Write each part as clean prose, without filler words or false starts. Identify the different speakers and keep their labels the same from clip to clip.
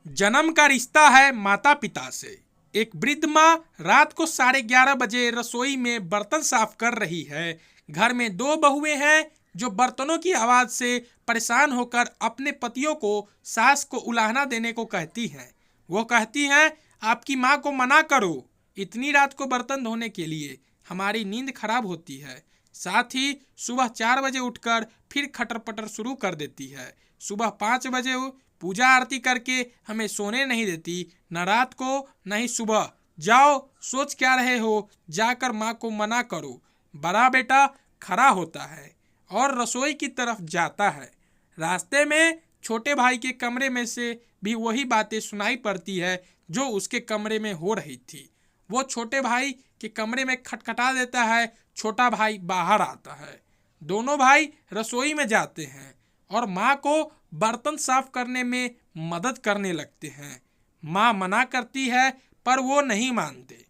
Speaker 1: जन्म का रिश्ता है माता पिता से। एक वृद्ध माँ रात को 11:30 बजे रसोई में बर्तन साफ कर रही है। घर में दो बहुएं हैं जो बर्तनों की आवाज से परेशान होकर अपने पतियों को सास को उलाहना देने को कहती हैं। वो कहती हैं, आपकी माँ को मना करो, इतनी रात को बर्तन धोने के लिए हमारी नींद खराब होती है। साथ ही सुबह 4 बजे उठकर फिर खटर पटर शुरू कर देती है। सुबह 5 बजे पूजा आरती करके हमें सोने नहीं देती, न रात को न ही सुबह। जाओ, सोच क्या रहे हो, जाकर माँ को मना करो। बड़ा बेटा खड़ा होता है और रसोई की तरफ जाता है। रास्ते में छोटे भाई के कमरे में से भी वही बातें सुनाई पड़ती है जो उसके कमरे में हो रही थी। वो छोटे भाई के कमरे में खटखटा देता है। छोटा भाई बाहर आता है। दोनों भाई रसोई में जाते हैं और माँ को बर्तन साफ करने में मदद करने लगते हैं। माँ मना करती है पर वो नहीं मानते।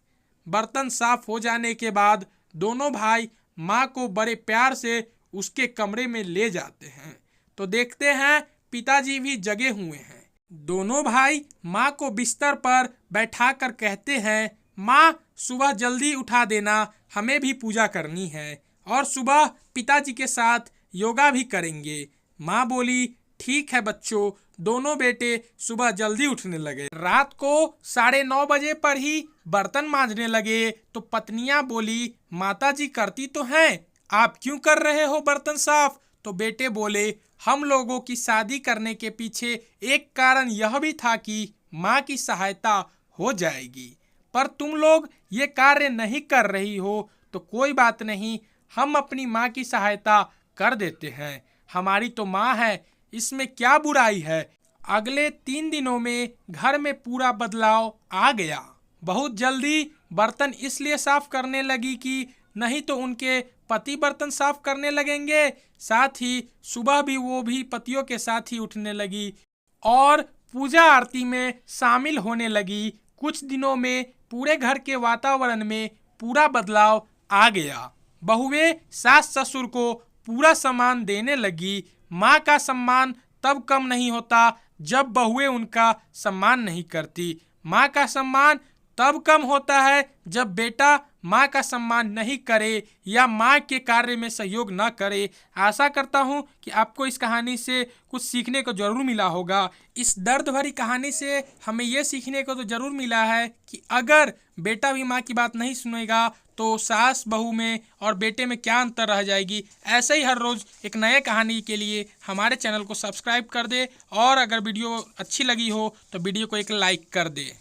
Speaker 1: बर्तन साफ हो जाने के बाद दोनों भाई माँ को बड़े प्यार से उसके कमरे में ले जाते हैं तो देखते हैं पिताजी भी जगे हुए हैं। दोनों भाई माँ को बिस्तर पर बैठाकर कहते हैं, माँ सुबह जल्दी उठा देना, हमें भी पूजा करनी है और सुबह पिताजी के साथ योगा भी करेंगे। माँ बोली, ठीक है बच्चों। दोनों बेटे सुबह जल्दी उठने लगे। रात को 9:30 बजे पर ही बर्तन मांजने लगे तो पत्नियां बोली, माताजी करती तो हैं, आप क्यों कर रहे हो बर्तन साफ? तो बेटे बोले, हम लोगों की शादी करने के पीछे एक कारण यह भी था कि माँ की सहायता हो जाएगी, पर तुम लोग ये कार्य नहीं कर रही हो तो कोई बात नहीं, हम अपनी माँ की सहायता कर देते हैं। हमारी तो माँ है, इसमें क्या बुराई है। अगले 3 दिनों में घर में पूरा बदलाव आ गया। बहुत जल्दी बर्तन इसलिए साफ करने लगी कि नहीं तो उनके पति बर्तन साफ करने लगेंगे। साथ ही सुबह भी वो भी पतियों के साथ ही उठने लगी और पूजा आरती में शामिल होने लगी। कुछ दिनों में पूरे घर के वातावरण में पूरा बदलाव आ गया। बहुएं सास ससुर को पूरा सम्मान देने लगी। माँ का सम्मान तब कम नहीं होता जब बहुएं उनका सम्मान नहीं करती। माँ का सम्मान तब कम होता है जब बेटा माँ का सम्मान नहीं करे या माँ के कार्य में सहयोग न करे। आशा करता हूँ कि आपको इस कहानी से कुछ सीखने को जरूर मिला होगा। इस दर्द भरी कहानी से हमें ये सीखने को तो जरूर मिला है कि अगर बेटा भी माँ की बात नहीं सुनेगा तो सास बहू में और बेटे में क्या अंतर रह जाएगी। ऐसे ही हर रोज़ एक नए कहानी के लिए हमारे चैनल को सब्सक्राइब कर दे और अगर वीडियो अच्छी लगी हो तो वीडियो को एक लाइक कर दे।